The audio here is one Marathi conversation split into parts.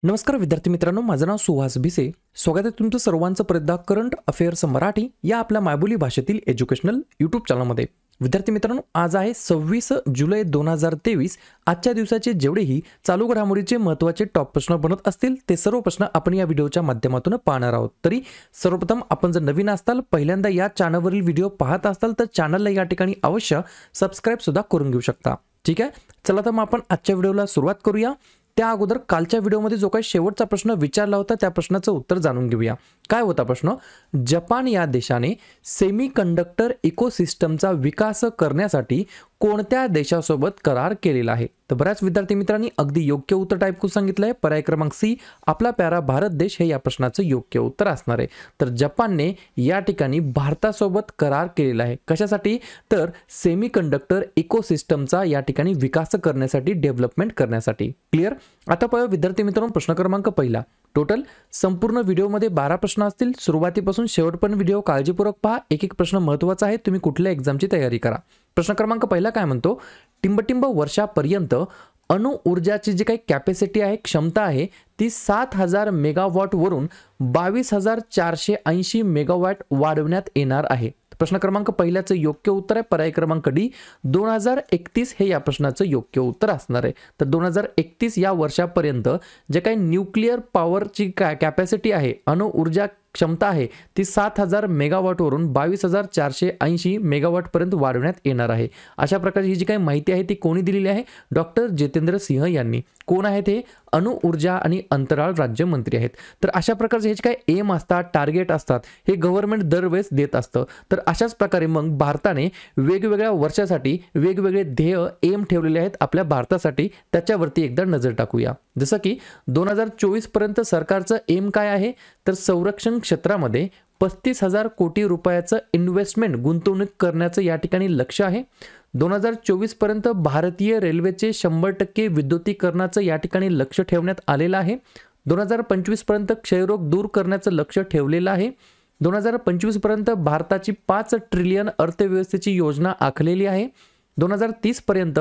नमस्कार विद्यार्थी मित्रांनो, माझं नाव सुहास भिसे. स्वागत आहे तुमचं सर्वांचं परत करंट अफेअर्स मराठी या आपल्या मायबोली भाषेतील एज्युकेशनल यूट्यूब चॅनलमध्ये. विद्यार्थी मित्रांनो, आज आहे 26 जुलै 2023. आजच्या दिवसाचे जेवढेही चालू घडामोडीचे महत्त्वाचे टॉप प्रश्न बनत असतील ते सर्व प्रश्न आपण या व्हिडिओच्या माध्यमातून पाहणार आहोत. तरी सर्वप्रथम आपण जर नवीन असाल, पहिल्यांदा या चॅनलवरील व्हिडिओ पाहत असाल तर चॅनलला या ठिकाणी अवश्य सबस्क्राईब सुद्धा करून घेऊ शकता. ठीक आहे, चला तर मग आपण आजच्या व्हिडिओला सुरुवात करूया. त्या अगोदर कालच्या व्हिडिओमध्ये जो काही शेवटचा प्रश्न विचारला होता त्या प्रश्नाचं उत्तर जाणून घेऊया. काय होता प्रश्न? जपान या देशाने सेमीकंडक्टर इकोसिस्टमचा विकास करण्यासाठी कोणत्या देशासोबत करार केलेला आहे? तर बऱ्याच विद्यार्थी मित्रांनी अगदी योग्य उत्तर टाईप करून सांगितलंय. पर्याय क्रमांक सी, आपला प्यारा भारत देश हे या प्रश्नाचं योग्य उत्तर असणार आहे. तर जपानने या ठिकाणी भारतासोबत करार केलेला आहे. कशासाठी? तर सेमीकंडक्टर इकोसिस्टमचा या ठिकाणी विकास करण्यासाठी, डेव्हलपमेंट करण्यासाठी. क्लिअर? आता पाहूया विद्यार्थी मित्रांनो प्रश्न क्रमांक पहिला. टोटल संपूर्ण व्हिडिओमध्ये 12 प्रश्न असतील. सुरुवातीपासून शेवटपर्यंत व्हिडिओ काळजीपूर्वक पहा. एक एक प्रश्न महत्त्वाचा आहे. तुम्ही कुठल्या एक्झामची तयारी करा. प्रश्न क्रमांक पहिला काय म्हणतो? टिंबटिंब वर्षापर्यंत अणु ऊर्जाची जी काही कॅपॅसिटी आहे, क्षमता आहे, ती 7000 मेगावॉट वरून 22480 मेगावॉट वाढवण्यात येणार आहे. प्रश्न क्रमांक पहिल्याचं योग्य उत्तर आहे पर्याय क्रमांक डी, 2031 हे या प्रश्नाचं योग्य उत्तर असणार आहे. तर 2031 या वर्षापर्यंत जे काही न्यूक्लिअर पॉवरची कॅपॅसिटी आहे, अणु ऊर्जा क्षमता आहे, ती 7000 मेगावॉटवरून 22480 मेगावॉटपर्यंत वाढवण्यात येणार आहे. अशा प्रकारची ही जी काही माहिती आहे ती कोणी दिलेली आहे? डॉक्टर जितेंद्र सिंह यांनी. कोण आहेत हे? अणु ऊर्जा आणि अंतराळ राज्यमंत्री आहेत. तर अशा प्रकारचे हे जे काही एम असतात, टार्गेट असतात, हे गव्हर्नमेंट दरवेळेस देत असतं. तर अशाच प्रकारे मग भारताने वेगवेगळ्या वर्षासाठी वेगवेगळे ध्येय एम ठेवलेले आहेत आपल्या भारतासाठी. त्याच्यावरती एकदा नजर टाकूया. जसं की 2024 पर्यंत सरकारचं एम काय आहे? तर संरक्षण क्षेत्रामध्ये 35,000 कोटी रुपयाचं इन्व्हेस्टमेंट, गुंतवणूक करण्याचं या ठिकाणी लक्ष आहे. 2024 पर्यंत भारतीय रेल्वेचे 100% विद्युतीकरणाचं या ठिकाणी लक्ष ठेवण्यात आलेलं आहे. 2025 पर्यंत क्षयरोग दूर करण्याचं लक्ष ठेवलेलं आहे. 2025 पर्यंत भारताची 5 ट्रिलियन अर्थव्यवस्थेची योजना आखलेली आहे. 2030 पर्यंत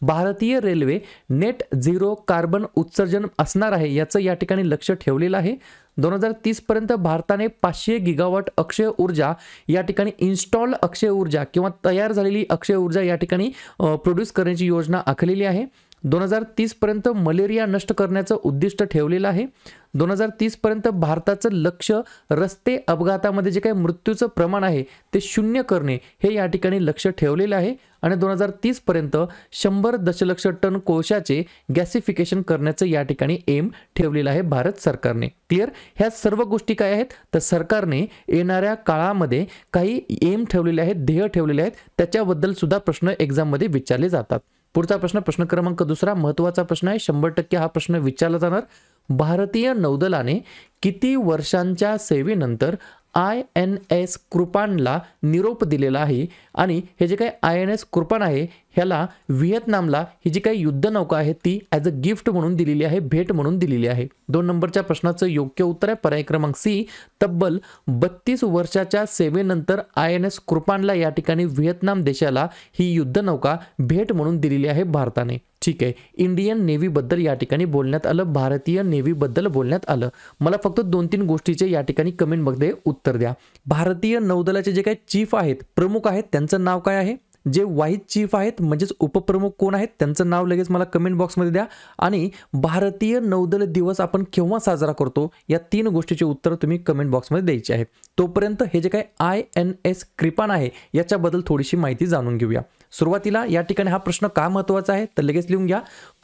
भारतीय रेल्वे नेट झिरो कार्बन उत्सर्जन असणार आहे, याचं या ठिकाणी लक्ष ठेवलेलं आहे. 2030 पर्यंत भारताने 500 गिगावॉट अक्षय ऊर्जा या ठिकाणी इन्स्टॉल अक्षय ऊर्जा किंवा तयार झालेली अक्षय ऊर्जा या ठिकाणी प्रोड्यूस करण्याची योजना आखलेली आहे. 2030 पर्यंत मलेरिया नष्ट करण्याचं उद्दिष्ट ठेवलेलं आहे. 2030 पर्यंत भारताचं लक्ष रस्ते अपघातामध्ये जे काही मृत्यूचं प्रमाण आहे ते 0 करणे हे या ठिकाणी लक्ष ठेवलेलं आहे. आणि 2030 पर्यंत 100 दशलक्ष टन कोळशाचे गॅसिफिकेशन करण्याचं या ठिकाणी एम ठेवलेलं आहे भारत सरकारने. क्लिअर? ह्या सर्व गोष्टी काय आहेत? तर सरकारने येणाऱ्या काळामध्ये काही एम ठेवलेले आहेत, ध्येय ठेवलेले आहेत. त्याच्याबद्दल सुद्धा प्रश्न एक्झाममध्ये विचारले जातात. पुढचा प्रश्न, प्रश्न क्रमांक दुसरा, महत्त्वाचा प्रश्न आहे. 100% हा प्रश्न विचारला जाणार. भारतीय नौदलाने किती वर्षांच्या सेवेनंतर INS कृपानला निरोप दिलेला आहे? आणि हे जे काही INS कृपान आहे ह्याला व्हिएतनामला ही जी काही युद्धनौका आहे ती ॲज अ गिफ्ट म्हणून दिलेली आहे, भेट म्हणून दिलेली आहे. 2 नंबरच्या प्रश्नाचं योग्य उत्तर आहे पर्याय क्रमांक सी, तब्बल 32 वर्षाच्या सेवेनंतर INS कृपानला या ठिकाणी व्हिएतनाम देशाला ही युद्धनौका भेट म्हणून दिलेली आहे भारताने. ठीक आहे, इंडियन नेव्हीबद्दल या ठिकाणी बोलण्यात आलं, भारतीय नेव्हीबद्दल बोलण्यात आलं. मला फक्त 2-3 गोष्टीचे या ठिकाणी कमेंटमध्ये उत्तर द्या. भारतीय नौदलाचे जे काही चीफ आहेत, प्रमुख आहेत, त्यांचं नाव काय आहे? जे वाईस चीफ आहेत म्हणजेच उपप्रमुख कोण आहेत त्यांचं नाव लगेच मला कमेंट बॉक्समध्ये द्या. आणि भारतीय नौदल दिवस आपण केव्हा साजरा करतो या 3 गोष्टीचे उत्तर तुम्ही कमेंट बॉक्समध्ये द्यायचे आहेत. तोपर्यंत हे जे काही INS कृपान आहे याच्याबद्दल थोडीशी माहिती जाणून घेऊया. सुरुवातीला या ठिकाणी हा प्रश्न का महत्त्वाचा आहे तर लगेच लिहून घ्या.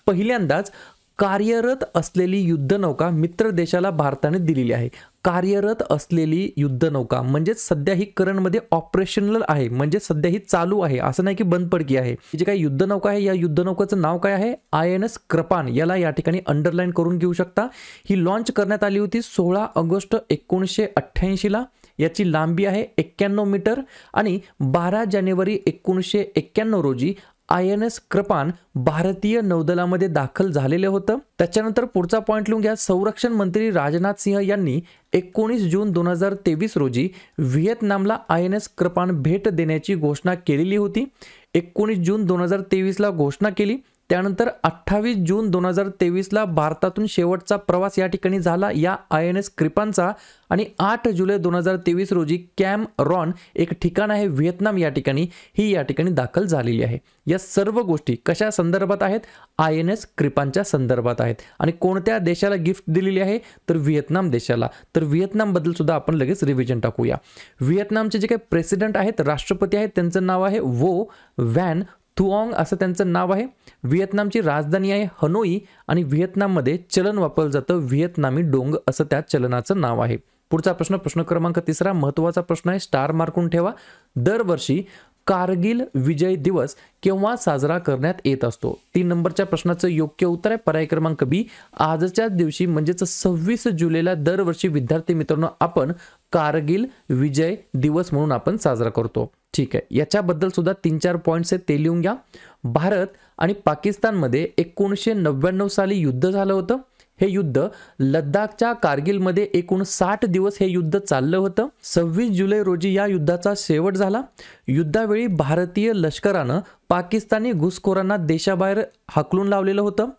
पहिल्यांदाच कार्यरत असलेली युद्धनौका मित्र देशाला भारताने दिलेली आहे. कार्यरत असलेली युद्धनौका म्हणजे सध्या ही करंटमध्ये ऑपरेशनल आहे, म्हणजे सध्या ही चालू आहे, असं नाही की बंद पडकी आहे. जी काही युद्धनौका आहे या युद्धनौकाचं नाव काय आहे? INS कृपान. याला या ठिकाणी अंडरलाईन करून घेऊ शकता. ही लॉन्च करण्यात आली होती 16 ऑगस्ट 1988 ला. याची लांबी आहे 91 मीटर आणि 12 जानेवारी 1991 रोजी INS कृपान भारतीय नौदलामध्ये दाखल झालेले होतं. त्याच्यानंतर पुढचा पॉइंट लिहून घ्या. संरक्षण मंत्री राजनाथ सिंह यांनी 19 जून 2023 रोजी व्हिएतनामला INS कृपान भेट देण्याची घोषणा केलेली होती. 19 जून 2023 ला घोषणा केली. त्यानंतर 28 जून 2023ला भारतातून शेवटचा प्रवास या ठिकाणी झाला या INS क्रिपांचा आणि 8 जुलै 2023 रोजी कॅम रॉन एक ठिकाण आहे व्हिएतनाम या ठिकाणी दाखल झालेली आहे। या सर्व गोष्टी कशा संदर्भात आहेत? INS क्रिपांच्या संदर्भात आहेत आणि कोणत्या देशाला गिफ्ट दिलेली आहे? तर व्हिएतनाम देशाला। तर व्हिएतनाम बद्दल सुद्धा आपण लगेच रिव्हिजन टाकूया। व्हिएतनामचे जे काही प्रेसिडेंट आहेत, राष्ट्रपती आहेत, त्यांचं नाव आहे वो व्हॅन थुऑंग असं त्यांचं नाव आहे। व्हिएतनामची राजधानी आहे हनोई आणि व्हिएतनाममध्ये चलन वापरलं जातं व्हिएतनामी डोंग असं त्या चलनाचं नाव आहे। पुढचा प्रश्न क्रमांक 3 महत्त्वाचा प्रश्न आहे, स्टार मार्कून ठेवा। दरवर्षी कारगिल विजय दिवस केव्हा साजरा करण्यात येत असतो? 3 नंबरच्या प्रश्नाचं योग्य उत्तर आहे पर्याय क्रमांक बी, आजच्या दिवशी म्हणजेच 26 जुलैला दरवर्षी विद्यार्थी मित्रांनो आपण कारगिल विजय दिवस म्हणून आपण साजरा करतो। ठीक आहे, याच्याबद्दल सुद्धा 3-4 पॉइंट्स आहेत ते लिहून घ्या। भारत आणि पाकिस्तानमध्ये 1999 साली युद्ध झालं होतं। हे युद्ध लडाखच्या कारगिलमध्ये एकूण 60 दिवस हे युद्ध चाललं होतं। 26 जुलै रोजी या युद्धाचा शेवट झाला। युद्धावेळी भारतीय लष्करानं पाकिस्तानी घुसखोरांना देशाबाहेर हाकलून लावलेलं होतं।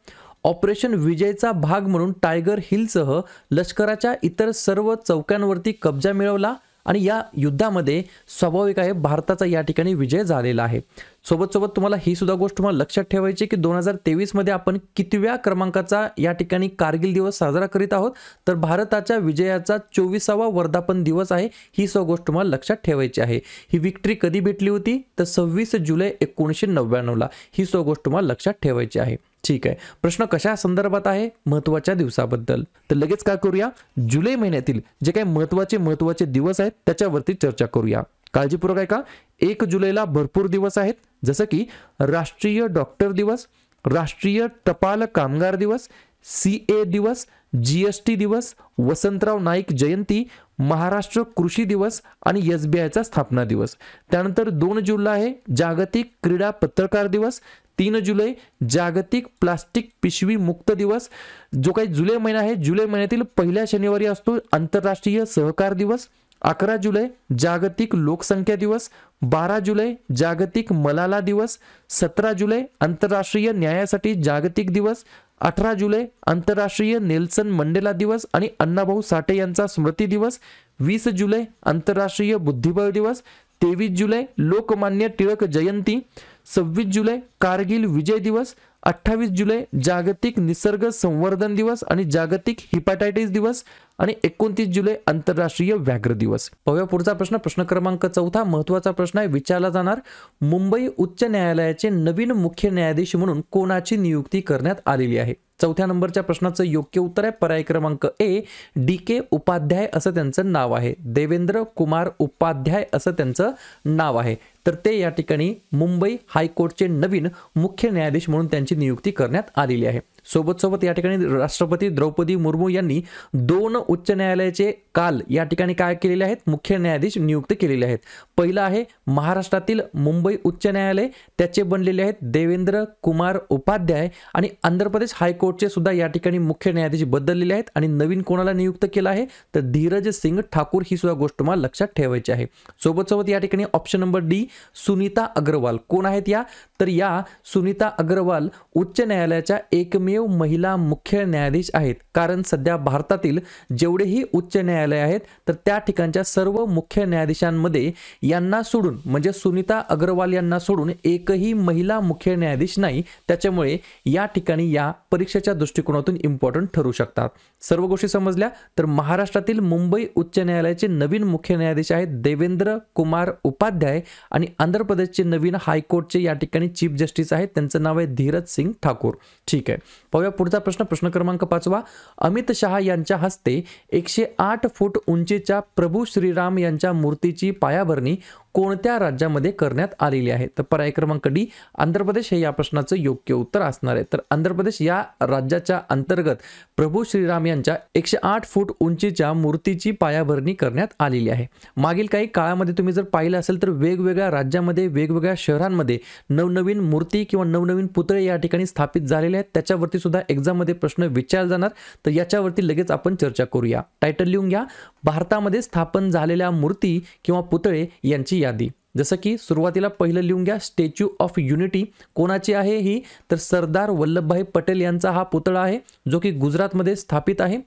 ऑपरेशन विजयचा भाग म्हणून टायगर हिलसह लष्कराच्या इतर सर्व चौक्यांवरती कब्जा मिळवला आणि या युद्धामध्ये स्वाभाविक आहे भारताचा या ठिकाणी विजय झालेला आहे। सोबत तुम्हाला ही सुद्धा गोष्ट तुम्हाला लक्षात ठेवायची की 2023 मध्ये आपण कितव्या क्रमांकाचा या ठिकाणी कारगिल दिवस साजरा करीत आहोत? तर भारताच्या विजयाचा 24वा वर्धापन दिवस आहे। ही सुद्धा गोष्ट तुम्हाला लक्षात ठेवायची आहे। ही विक्ट्री कधी भेटली होती? तर 26 जुलै 1999ला। ही सुद्धा गोष्ट तुम्हाला लक्षात ठेवायची आहे। ठीक आहे, प्रश्न कशा संदर्भात आहे? महत्त्वाच्या दिवसाबद्दल। तर लगेच काय करूया, जुलै महिन्यातील जे काही महत्त्वाचे दिवस आहेत त्याच्यावरती चर्चा करूया। काळजीपूर्वक ऐका। 1 जुलैला भरपूर दिवस आहेत, जसं की राष्ट्रीय डॉक्टर दिवस, राष्ट्रीय टपाल कामगार दिवस, CA दिवस, GST दिवस, वसंतराव नाईक जयंती, महाराष्ट्र कृषी दिवस आणि SBIचा स्थापना दिवस। त्यानंतर 2 जुलै आहे जागतिक क्रीडा पत्रकार दिवस, 3 जुलै जागतिक प्लास्टिक पिशवी मुक्त दिवस। जो काही जुलै महिना आहे, जुलै महिन्यातील पहिल्या शनिवारी असतो आंतरराष्ट्रीय सहकार दिवस। 11 जुलै जागतिक लोकसंख्या दिवस, 12 जुलै जागतिक मलाला दिवस, 17 जुलै आंतरराष्ट्रीय न्यायासाठी जागतिक दिवस, 18 जुलै आंतरराष्ट्रीय नेल्सन मंडेला दिवस आणि अण्णाभाऊ साठे यांचा स्मृती दिवस, 20 जुलै आंतरराष्ट्रीय बुद्धिबळ दिवस, 23 जुलै लोकमान्य टिळक जयंती, 26 जुलै कारगिल विजय दिवस, 28 जुलै जागतिक निसर्ग संवर्धन दिवस आणि जागतिक हिपॅटायटिस दिवस आणि 29 जुलै आंतरराष्ट्रीय व्याघ्र दिवस। पाहूया पुढचा प्रश्न क्रमांक 4 महत्त्वाचा प्रश्न आहे, विचारला जाणार मुंबई उच्च न्यायालयाचे नवीन मुख्य न्यायाधीश म्हणून कोणाची नियुक्ती करण्यात आलेली आहे? 4थ्या नंबरच्या प्रश्नाचं योग्य उत्तर आहे पर्याय क्रमांक ए, DK उपाध्याय असं त्यांचं नाव आहे। देवेंद्र कुमार उपाध्याय असं त्यांचं नाव आहे। तर ते या ठिकाणी मुंबई हायकोर्टचे नवीन मुख्य न्यायाधीश म्हणून त्यांची नियुक्ती करण्यात आलेली आहे। सोबत या ठिकाणी राष्ट्रपती द्रौपदी मुर्मू यांनी 2 उच्च न्यायालयाचे काल या ठिकाणी काय केलेले आहेत? मुख्य न्यायाधीश नियुक्त केलेले आहेत। पहिला आहे महाराष्ट्रातील मुंबई उच्च न्यायालय, त्याचे बनलेले आहेत देवेंद्र कुमार उपाध्याय आणि आंध्र प्रदेश हायकोर्टचे सुद्धा या ठिकाणी मुख्य न्यायाधीश बदललेले आहेत आणि नवीन कोणाला नियुक्त केलं आहे? तर धीरज सिंग ठाकूर। ही सुद्धा गोष्ट मला लक्षात ठेवायची आहे। सोबत या ठिकाणी option number D, Sunita Agarwal कोण आहेत या? तर या सुनीता अग्रवाल उच्च न्यायालयाच्या एकमेव महिला मुख्य न्यायाधीश आहेत। कारण सध्या भारतातील जेवढेही उच्च न्यायालय आहेत तर त्या ठिकाणच्या सर्व मुख्य न्यायाधीशांमध्ये यांना सोडून म्हणजे सुनीता अग्रवाल यांना सोडून एकही महिला मुख्य न्यायाधीश नाही। त्याच्यामुळे या ठिकाणी या परीक्षेच्या दृष्टिकोनातून इम्पॉर्टंट ठरू शकतात। सर्व गोष्टी समजल्या तर महाराष्ट्रातील मुंबई उच्च न्यायालयाचे नवीन मुख्य न्यायाधीश आहेत देवेंद्र कुमार उपाध्याय आणि आंध्र प्रदेशचे नवीन हायकोर्टचे या ठिकाणी चीफ जस्टिस आहेत, त्यांचं नाव आहे धीरज सिंग ठाकूर। ठीक आहे, पाहूया पुढचा प्रश्न क्रमांक 5 अमित शहा यांच्या हस्ते 108 फूट उंचीच्या प्रभू श्रीराम यांच्या मूर्तीची पायाभरणी कोणत्या राज्यामध्ये करण्यात आलेली आहे? तर पर्याय क्रमांक डी, आंध्र प्रदेश हे या प्रश्नाचं योग्य उत्तर असणार आहे। तर आंध्र प्रदेश या राज्याच्या अंतर्गत प्रभू श्रीराम यांच्या 108 फूट उंचीच्या मूर्तीची पायाभरणी करण्यात आलेली आहे। मागील काही काळामध्ये तुम्ही जर पाहिलं असेल तर वेगवेगळ्या राज्यामध्ये वेगवेगळ्या शहरांमध्ये नवनवीन मूर्ती किंवा नवनवीन पुतळे या ठिकाणी स्थापित झालेले आहेत। त्याच्यावरती सुद्धा एक्झाम मध्ये प्रश्न विचारला जाणार, तर याच्यावरती लगेच आपण चर्चा करूया। टायटल लिहून घ्या, भारतामध्ये स्थापन झालेल्या मूर्ती किंवा पुतळे यांची यादी। जसं की सुरुवातीला पहिलं लिहून घ्या, स्टॅच्यू ऑफ युनिटी कोणाची आहे ही, तर सरदार वल्लभभाई पटेल यांचा हा पुतळा आहे जो की गुजरातमध्ये स्थापित आहे.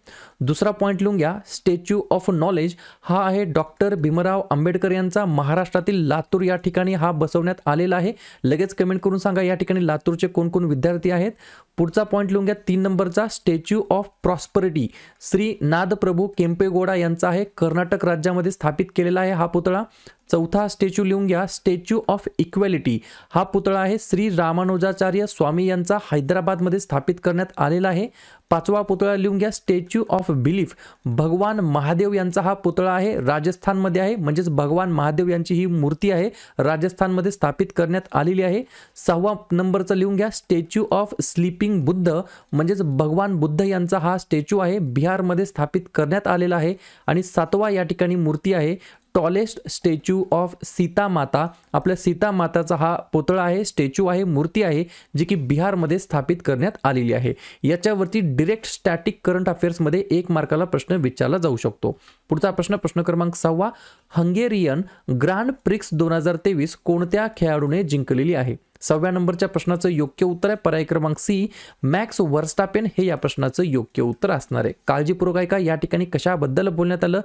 दुसरा पॉईंट लिहून घ्या, स्टॅच्यू ऑफ नॉलेज हा आहे डॉक्टर भीमराव आंबेडकर यांचा, महाराष्ट्रातील लातूर या ठिकाणी हा बसवण्यात आलेला आहे. लगेच कमेंट करून सांगा या ठिकाणी लातूरचे कोण कोण विद्यार्थी आहेत. पुढचा पॉईंट लिहून घ्या 3 नंबरचा, statue of prosperity Shri Nadaprabhu Kempegowda यांचा आहे, कर्नाटक राज्यामध्ये स्थापित केलेला आहे हा पुतळा. चौथा स्टॅच्यू लिहून घ्या, स्टॅच्यू ऑफ इक्वॅलिटी हा पुतळा आहे श्री रामानुजाचार्य स्वामी यांचा, हैदराबादमध्ये स्थापित करण्यात आलेला आहे. पाचवा पुतळा लिहून घ्या, स्टॅच्यू ऑफ बिलीफ भगवान महादेव यांचा हा पुतळा आहे, राजस्थानमध्ये आहे, म्हणजेच भगवान महादेव यांची ही मूर्ती आहे, राजस्थानमध्ये स्थापित करण्यात आलेली आहे. 6वा नंबरचा लिहून घ्या, स्टॅच्यू ऑफ स्लीपिंग बुद्ध म्हणजेच भगवान बुद्ध यांचा हा स्टॅच्यू आहे, बिहारमध्ये स्थापित करण्यात आलेला आहे. आणि 7वा या ठिकाणी मूर्ती आहे, टॉलेस्ट स्टॅच्यू ऑफ सीता माता, आपल्या सीता माताचा हा पुतळा आहे, स्टॅच्यू आहे, मूर्ती आहे, जी की बिहारमध्ये स्थापित करण्यात आलेली आहे. याच्यावरती डायरेक्ट स्टॅटिक करंट अफेअर्समध्ये 1 मार्काला प्रश्न विचारला जाऊ शकतो. पुढचा प्रश्न क्रमांक 6वा, हंगेरियन ग्रँड प्रिक्स 2023 कोणत्या खेळाडूने जिंकलेली आहे? 6व्या नंबरच्या प्रश्नाचं योग्य उत्तर आहे पर्याय क्रमांक सी, मॅक्स वर्स्टापेन हे या प्रश्नाचं योग्य उत्तर असणार आहे. काळजीपूर्वक ऐका, या ठिकाणी कशाबद्दल बोलण्यात आलं,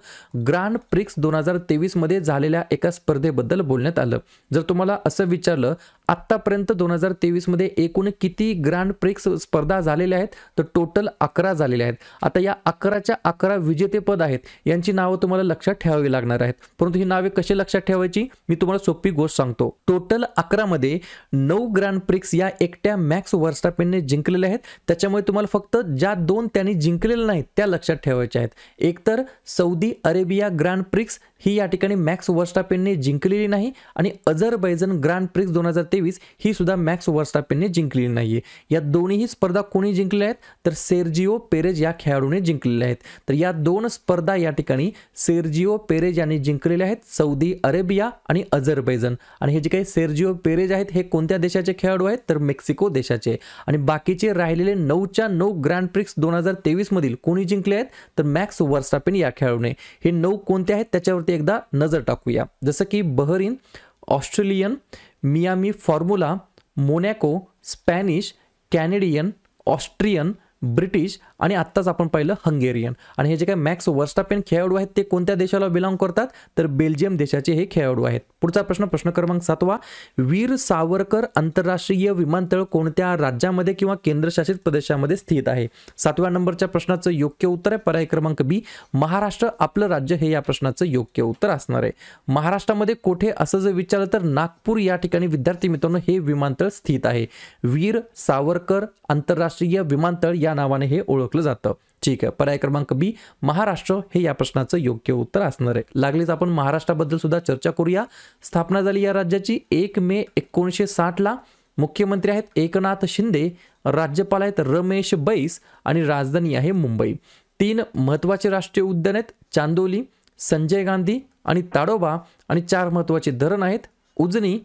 ग्रँड प्रिक्स 2023 मध्ये झालेल्या एका स्पर्धेबद्दल बोलण्यात आलं. जर तुम्हाला असं विचारलं आत्तापर्यंत 2023 मध्ये एकूण किती ग्रँड प्रिक्स स्पर्धा झालेल्या आहेत, तर टोटल 11 झालेल्या आहेत. आता या 11च्या 11 विजेतेपद आहेत, यांची नावं तुम्हाला लक्षात ठेवावी लागणार आहेत. परंतु ही नावे कशी लक्षात ठेवायची मी तुम्हाला सोपी गोष्ट सांगतो. टोटल 11 मध्ये 9 ग्रँड प्रिक्स या एकट्या मॅक्स वर्स्टापेनने जिंकलेले आहेत. त्याच्यामुळे तुम्हाला फक्त ज्या 2 त्यांनी जिंकलेल्या नाहीत त्या लक्षात ठेवायच्या आहेत. एक तर सौदी अरेबिया ग्रँड प्रिक्स ही या ठिकाणी मॅक्स वर्स्टापेनने जिंकलेली नाही, आणि अझरबैजान ग्रँड प्रिक्स 2023 ही सुद्धा मॅक्स वर्स्टापेनने जिंकलेली नाहीये. या दोन्ही स्पर्धा कोणी जिंकल्या आहेत, तर सेर्जिओ पेरेज या खेळाडूने जिंकलेल्या आहेत. तर या 2 स्पर्धा या ठिकाणी सेर्जिओ पेरेज यांनी जिंकलेल्या आहेत, सौदी अरेबिया आणि अझरबैजान. आणि हे जे काही सेर्जिओ पेरेज आहेत हे कोणत्या देशाचे खेळाडू आहेत, तर मेक्सिको देशाचे. आणि बाकीचे राहिलेले 9च्या 9 ग्रँड प्रिक्स 2023 मधील कोणी जिंकले आहेत, तर मॅक्स वर्स्टापेन या खेळाडूने. हे 9 कोणते आहेत त्याच्यावरती एकदा नजर टाकूया. जसं की Bahrain, Australian, Miami formula, Monaco, Spanish, Canadian, Austrian, British आणि आत्ताच आपण पाहिलं हंगेरियन. आणि हे जे काही मॅक्स वर्स्टापेन खेळाडू आहेत ते कोणत्या देशाला बिलॉंग करतात, तर बेल्जियम देशाचे हे खेळाडू आहेत. पुढचा प्रश्न क्रमांक 7वा, वीर सावरकर आंतरराष्ट्रीय विमानतळ कोणत्या राज्यामध्ये किंवा केंद्रशासित प्रदेशामध्ये स्थित आहे? 7व्या नंबरच्या प्रश्नाचं योग्य उत्तर आहे पर्याय क्रमांक बी, महाराष्ट्र आपलं राज्य हे या प्रश्नाचं योग्य उत्तर असणार आहे. महाराष्ट्रामध्ये कोठे असं जर विचारलं तर नागपूर या ठिकाणी विद्यार्थी मित्रांनो हे विमानतळ स्थित आहे. वीर सावरकर आंतरराष्ट्रीय विमानतळ या नावाने हे ओळखलं जातं. ठीक आहे, पर्याय क्रमांक बी महाराष्ट्र हे या प्रश्नाचं योग्य उत्तर असणार आहे. लागलीच आपण महाराष्ट्राबद्दल सुद्धा चर्चा करूया. स्थापना झाली या राज्याची 1 मे 1960 ला. मुख्यमंत्री आहेत एकनाथ शिंदे, राज्यपाल आहेत रमेश बैस आणि राजधानी आहे मुंबई. 3 महत्त्वाचे राष्ट्रीय उद्यान आहेत, चांदोली, संजय गांधी आणि ताडोबा. आणि 4 महत्त्वाचे धरण आहेत, उजनी,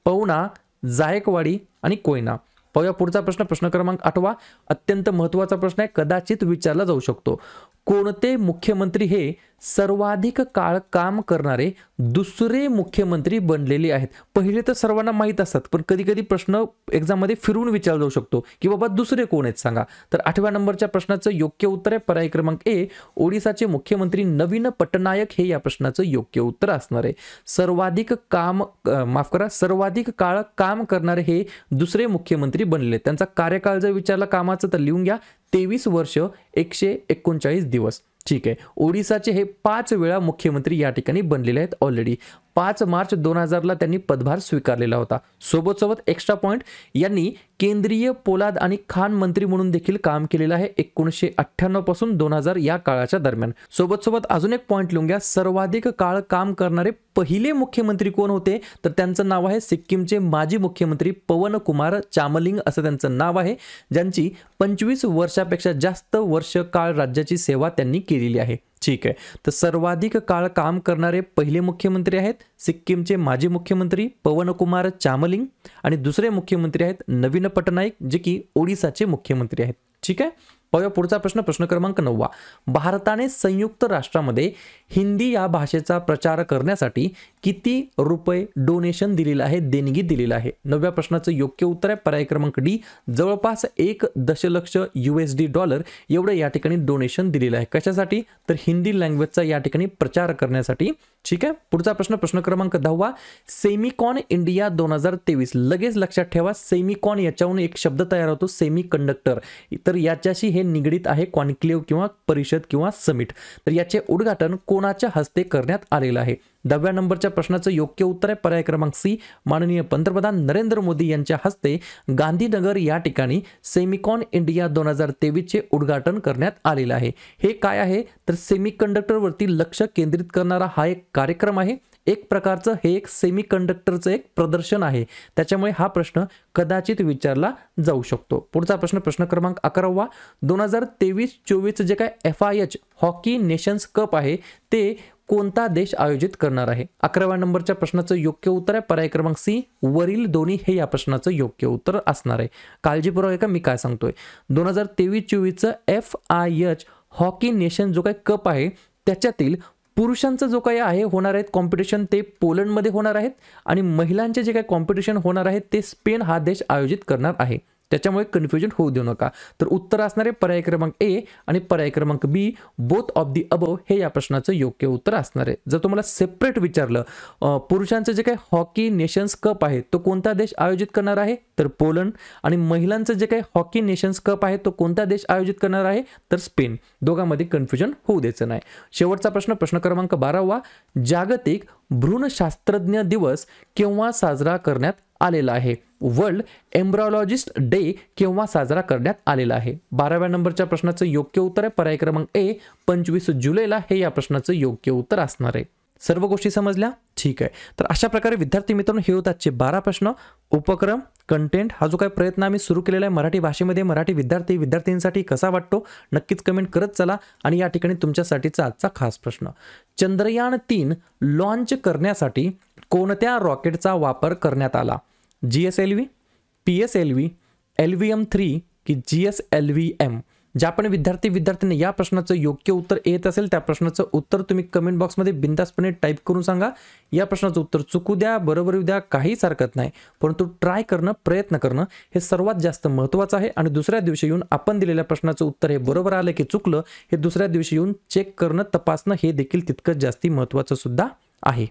पवना, जायकवाडी आणि कोयना. पाहूया पुढचा प्रश्न क्रमांक 8वा, अत्यंत महत्त्वाचा प्रश्न आहे, कदाचित विचारला जाऊ शकतो. कोणते मुख्यमंत्री हे सर्वाधिक काळ काम करणारे दुसरे मुख्यमंत्री बनलेले आहेत? पहिले तर सर्वांना माहीत असतात, पण कधी कधी प्रश्न एक्झाममध्ये फिरवून विचारला जाऊ शकतो की बाबा दुसरे कोण आहेत सांगा. तर 8व्या नंबरच्या प्रश्नाचं योग्य उत्तर आहे पर्याय क्रमांक ए, ओडिसाचे मुख्यमंत्री नवीन पटनायक हे या प्रश्नाचं योग्य उत्तर असणार आहे. सर्वाधिक काळ काम करणारे हे दुसरे मुख्यमंत्री बनलेले. त्यांचा कार्यकाळ जर विचारला कामाचं तर लिहून घ्या, 23 वर्ष 139 दिवस. ठीक आहे, ओडिसाचे हे 5 वेळा मुख्यमंत्री या ठिकाणी बनलेले आहेत ऑलरेडी. 5 मार्च 2000 ला त्यांनी पदभार स्वीकारलेला होता. सोबत एक्स्ट्रा पॉइंट, यांनी केंद्रीय पोलाद आणि खाण मंत्री म्हणून देखील काम केलेलं आहे 1998 पासून 2000 या काळाच्या दरम्यान. सोबत अजून एक पॉइंट लिहून घ्या, सर्वाधिक काळ काम करणारे पहिले मुख्यमंत्री कोण होते, तर त्यांचं नाव आहे सिक्कीमचे माजी मुख्यमंत्री पवन कुमार चामलिंग असं त्यांचं नाव आहे, ज्यांची 25 वर्षापेक्षा जास्त वर्ष काळ राज्याची सेवा त्यांनी केलेली आहे. ठीक आहे, तर सर्वाधिक काळ काम करणारे पहिले मुख्यमंत्री आहेत सिक्कीमचे माजी मुख्यमंत्री पवन कुमार चामलिंग, आणि दुसरे मुख्यमंत्री आहेत नवीन पटनायक जे की ओडिसाचे मुख्यमंत्री आहेत. ठीक आहे, पाहूया पुढचा प्रश्न, प्रश्न क्रमांक 9. भारताने संयुक्त राष्ट्रामध्ये हिंदी या भाषेचा प्रचार करण्यासाठी किती रुपये डोनेशन दिलेलं आहे, देणगी दिलेलं आहे? 9व्या प्रश्नाचं योग्य उत्तर आहे पर्याय क्रमांक डी, जवळपास 1 दशलक्ष USD डॉलर एवढं या ठिकाणी डोनेशन दिलेलं आहे. कशासाठी? तर हिंदी लँग्वेजचा या ठिकाणी प्रचार करण्यासाठी. ठीक आहे. पुढचा प्रश्न, प्रश्न क्रमांक 10. Semicon India 2023. लगेच लक्षात ठेवा, सेमिकॉन याच्याहून एक शब्द तयार होतो, सेमी कंडक्टर. तर याच्याशी हे निगडीत आहे, कॉन्क्लेव्ह किंवा परिषद किंवा समिट. तर याचे उद्घाटन कोणाच्या हस्ते करण्यात आलेलं आहे? 10व्या नंबरच्या प्रश्नाचं योग्य उत्तर आहे पर्याय क्रमांक सी, माननीय पंतप्रधान नरेंद्र मोदी यांच्या हस्ते गांधीनगर या ठिकाणी सेमिकॉन इंडिया 2023 चे उद्घाटन करण्यात आलेलं आहे. हे काय आहे? तर सेमीकंडक्टरवरती लक्ष केंद्रित करणारा हा एक कार्यक्रम आहे. एक प्रकारचं हे एक सेमीकंडक्टरचं एक प्रदर्शन आहे. त्याच्यामुळे हा प्रश्न कदाचित विचारला जाऊ शकतो. पुढचा प्रश्न, प्रश्न क्रमांक 11. 2023-24 जे काय FIH हॉकी नेशन्स कप आहे ते कोणता देश आयोजित करणार आहे? 11व्या नंबरच्या प्रश्नाचं योग्य उत्तर आहे पर्याय क्रमांक सी, वरील दोन्ही हे या प्रश्नाचं योग्य उत्तर असणार आहे. काळजीपूर्वक ऐका मी काय सांगतोय. 2023-24चं FIH हॉकी नेशन जो काही कप आहे त्याच्यातील पुरुषांचं जो काही आहे होणार आहेत कॉम्पिटिशन ते पोलंडमध्ये होणार आहेत आणि महिलांचे जे काही कॉम्पिटिशन होणार आहेत ते स्पेन हा देश आयोजित करणार आहे. त्याच्यामुळे कन्फ्युजन होऊ देऊ नका. तर उत्तर असणार आहे पर्याय क्रमांक ए आणि पर्याय क्रमांक बी, बोथ ऑफ दी अबव हे या प्रश्नाचं योग्य उत्तर असणार आहे. जर तुम्हाला सेपरेट विचारलं पुरुषांचं जे काही हॉकी नेशन्स कप आहे तो कोणता देश आयोजित करणार आहे तर पोलंड, आणि महिलांचं जे काही हॉकी नेशन्स कप आहे तो कोणता देश आयोजित करणार आहे तर स्पेन. दोघांमध्ये कन्फ्युजन होऊ द्यायचं नाही. शेवटचा प्रश्न, प्रश्न क्रमांक 12. जागतिक भ्रूणशास्त्रज्ञ दिवस केव्हा साजरा करण्यात आलेला आहे? वर्ल्ड एम्ब्रायोलॉजिस्ट डे केव्हा साजरा करण्यात आलेला आहे? 12व्या नंबरच्या प्रश्नाचं योग्य उत्तर आहे पर्याय क्रमांक ए, 25 जुलैला हे या प्रश्नाचं योग्य उत्तर असणार आहे. सर्व गोष्टी समजल्या? ठीक आहे. तर अशा प्रकारे विद्यार्थी मित्रांनो हे होतात 12 प्रश्न. उपक्रम कंटेंट हा जो काही प्रयत्न आम्ही सुरू केलेला आहे मराठी भाषेमध्ये मराठी विद्यार्थ्यांसाठी कसा वाटतो नक्कीच कमेंट करत चला. आणि या ठिकाणी तुमच्यासाठीचा आजचा खास प्रश्न, चंद्रयान 3 लॉन्च करण्यासाठी कोणत्या रॉकेटचा वापर करण्यात आला? GSLV, PSLV, LVM-3 की GSLV-M? ज्या पण विद्यार्थ्यांनी या प्रश्नाचं योग्य उत्तर येत असेल त्या प्रश्नाचं उत्तर तुम्ही कमेंट बॉक्समध्ये बिनधास्तपणे टाईप करून सांगा. या प्रश्नाचं उत्तर चुकू द्या, बरोबर येऊ द्या, काहीच हरकत नाही, परंतु ट्राय करणं, प्रयत्न करणं हे सर्वात जास्त महत्त्वाचं आहे. आणि दुसऱ्या दिवशी येऊन आपण दिलेल्या प्रश्नाचं उत्तर हे बरोबर आलं की चुकलं हे दुसऱ्या दिवशी येऊन चेक करणं, तपासणं हे देखील तितकंच जास्ती महत्त्वाचं सुद्धा आहे.